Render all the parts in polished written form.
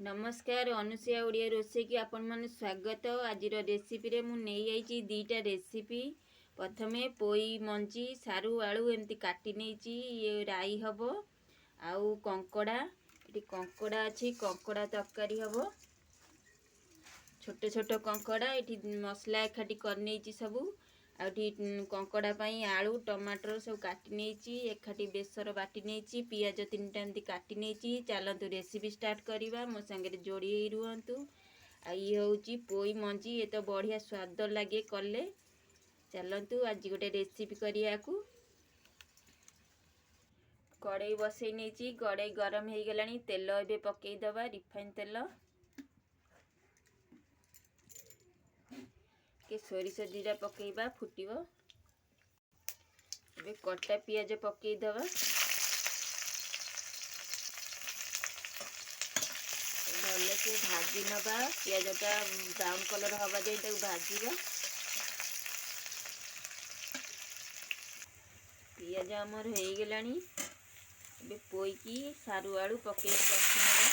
नमस्कार अनुसया ओडिया रोसई की आपण माने स्वागत। आज रेसिपी रे मु नहीं आइची दीटा रेसिपी। प्रथमे पोई मंजी सारू आलू एमती काटी नेची ये राई हबो आउ कंकड़ा एटी कंकड़ा अछि कंकड़ा तरकारी हबो। छोटे छोटे कंकड़ा एटी मसला एखाटी कर नेची सबू आउटी कंकड़ा पई आलू टमाटर सब काटी नेची एखाटी बेसर बाटी नेची पियाज तीनटा एमती काटी नेची। चलतु रेसिपी स्टार्ट करिबा मो संगे जोड़ी रुहतु। आ ये होची पोई मंजी ये तो बढ़िया स्वाद लगे कले। चलतु आज गोटे रेसिपी करिया को। कड़ाई बसई नेची कड़ाई गरम हो गलानी तेल एबे पकई दबा रिफाइन तेल के सोरिष जीरा पकईबा फुटिबो। एबे कटा पियाज पकई दबा भले से भाजी नबा पियाजटा ब्राउन कलर हवा जाए तक भाजीबा। पियाज आमर हो गलानी एबे पोई की सारू आलू पकई कषि नबा।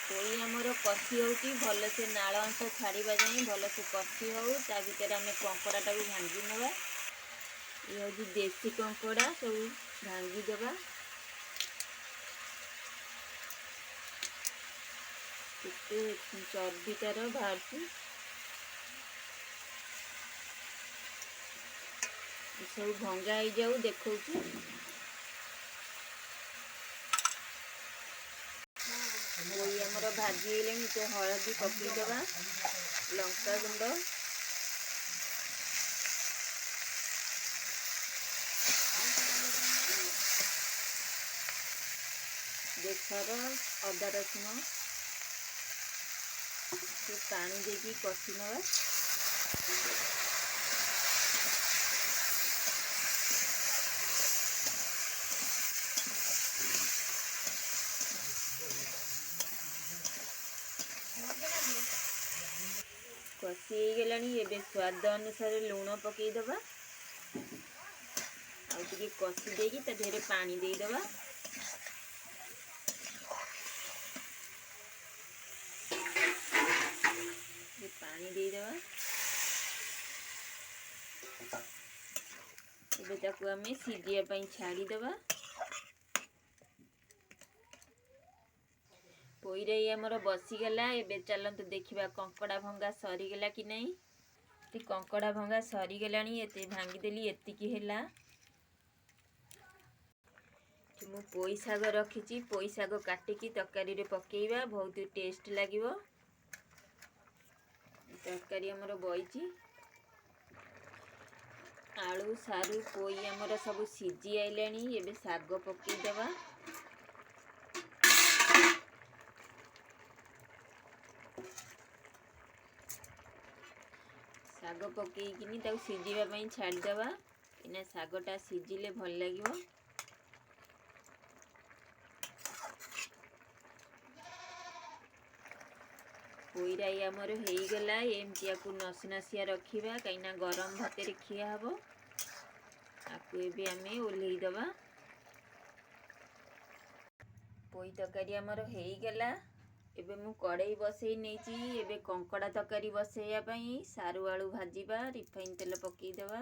पोई आमर कषि होची भल से नाल अंश छाड़ीबा जाए भल से कषि हो ता भीतर आमे कंकड़ा टाକୁ भांगी नबा। ये हूँ देसी कंकड़ा सब भांगी दबा। केते चर्बी तार बाहर सब भंगा हो जाऊ देखो पोई आमर भाजी ले तो हलदी पकई दबा लंका गुंड बेसर अदा रसुण से पानी देकी कषि नवा। कषि गलानी एबे स्वाद अनुसार लूण पकई दबा आ टिके कषि देकी ता ढेरे पानी दे दबा। पानी दे दबा एबे ताकू आमे सिजिया पई छाड़ी दबा। पोई रे हमर बसी गला एबे चलंतु देखिबा कंकड़ा भंगा सरी गला कि नहीं। ती कंकड़ा भंगा सरी गलानी एते भांगी देली एति की हैला। मु पोई साग रखिची पोई साग काटिकी तरकारी रे पकेइबा बहुत टेस्ट लागिवो। तरकारी हमर बईची आलू सारू पोई हमर सब सिजी आइलानी एबे साग पकई दबा। साग पकईकिनी ताऊ सिजीबा पई छाड़ी दबा इना सागटा सिजिले भल लागिवो। पोईराई आमर हो गला एमती आपको नसी नसिया रखिबा कहीं गरम भात रे खिया हबो। आपको एबे आमे ओल्हेई दबा। पोई तरकारी आमर हो गला एबे मु कड़ाई बसई नेची एबे कंकड़ा तरकारी बसैया पई सारू आलू भाजीबा रिफाइन तेल पकई दबा।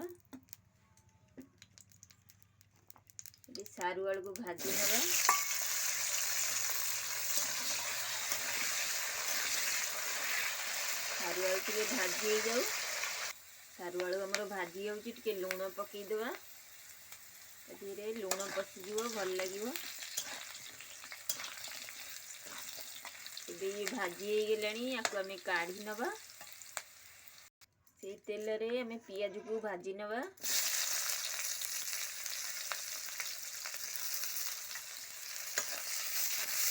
एबे सारू आलू को भाजी नबा। सारू आलू टिके भाजी हो जाऊ सारू आलू हमर भाजी होची टिके लूण पकई दबा धीरे लूण पशिजिवो भल लागिवो। एबे ये भाजी हो गलानी याको आमे काढ़ी नबा। से तेल रे आमे पियाज को भाजी नबा।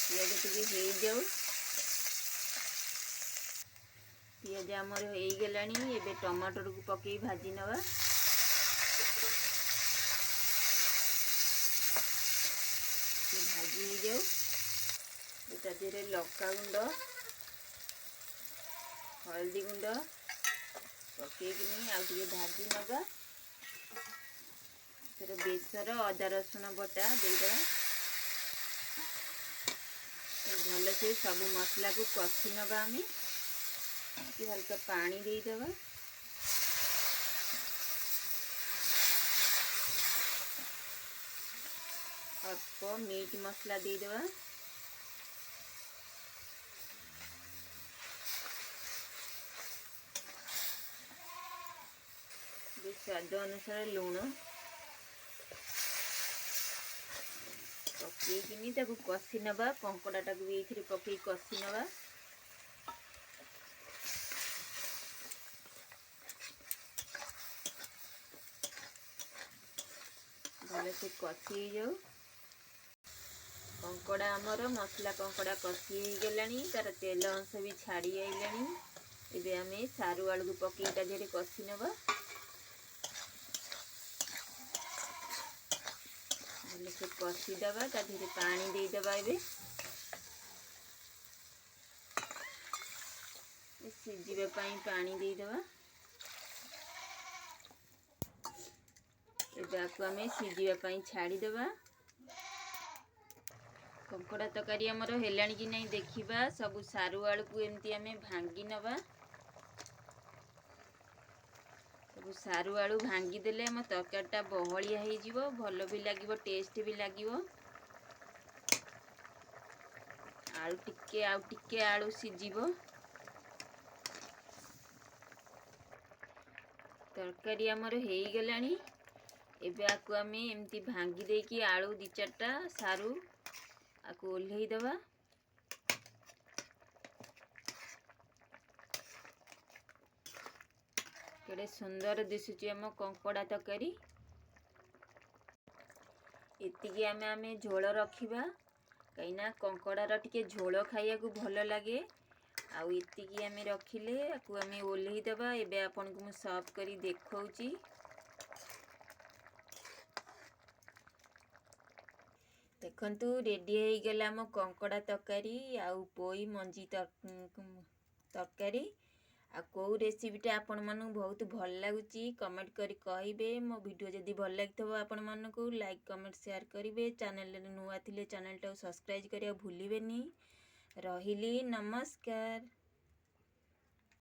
पियाज टिके हे जाऊ पियाज आमर हो गलानी एबे टमाटर को पकई भाजी नबा। भाजी हो जाऊ एटा धीरे लंका गुंड हल्दी गुंड पकईकिनी आउ टिके भाजी नबा। ଏଥର ବେସର ଅଦା ରସୁଣ ବଟା ଦେଇଦେବା। भलसे सब मसला को कषि नवा आम हल्का पानी देदेवा। अल्प मीट मसला देदेवा। स्वाद अनुसार लुण पकईकिनी कषि नवा। कंकड़ा भी ये पकई कषि नवा। भलसे कषि जाऊ। कंकड़ा आमर मसला कंकड़ा कषि गलानी तार तेल अंश भी छाड़ी आइलानी। एबे आमे सारू आलू को पकई ता देहरे कषि नवा। भलसे कषि दबा ता देहरे पानी दे दबा। एबे सिझिबा पई पानी दे दबा। एबे आकु आमे सिझिबा पई छाड़ी दबा। कंकड़ा तकारी आमर हेलानी कि नहीं देखिबा। सब सारू आलू को एमती आमे भांगी नबा। सब सारू आलू भांगी देले आम तरकारीटा बहलिया हो जिवो। भल भी लागिवो, टेस्ट भी लागिवो। आलू टिके आलू सिझिबो। तरकारी आमर हो गलानी। एबे आकु आमे एमती भांगी देकी आलू दी चारटा सारू आकु ओल्हेई दबा। केड़े सुंदर दिसुची आम कंकड़ा तकारी। एतिकी आमे झोल रखिबा कहीं कंकड़ार टिके झोल खाइया को भल लगे। आउ एतिकी आमे रखिले आकु आमे ओल्हेई दबा। एबे आपन को मु सर्व करी देखौची। देखंतु रेडी हो गला आम कंकड़ा तकारी आउ पोई मंजी तरकारी। आ को रेसिपीटा आपण मानू बहुत भल लागुची कमेंट करी कहिबे। मो वीडियो जदी भल लागथबो आपण मानकू लाइक कमेंट शेयर करिवे। चैनल रे नुआ थिले चैनल टा सब्सक्राइब करिया भूलिबेनी। रहिली नमस्कार।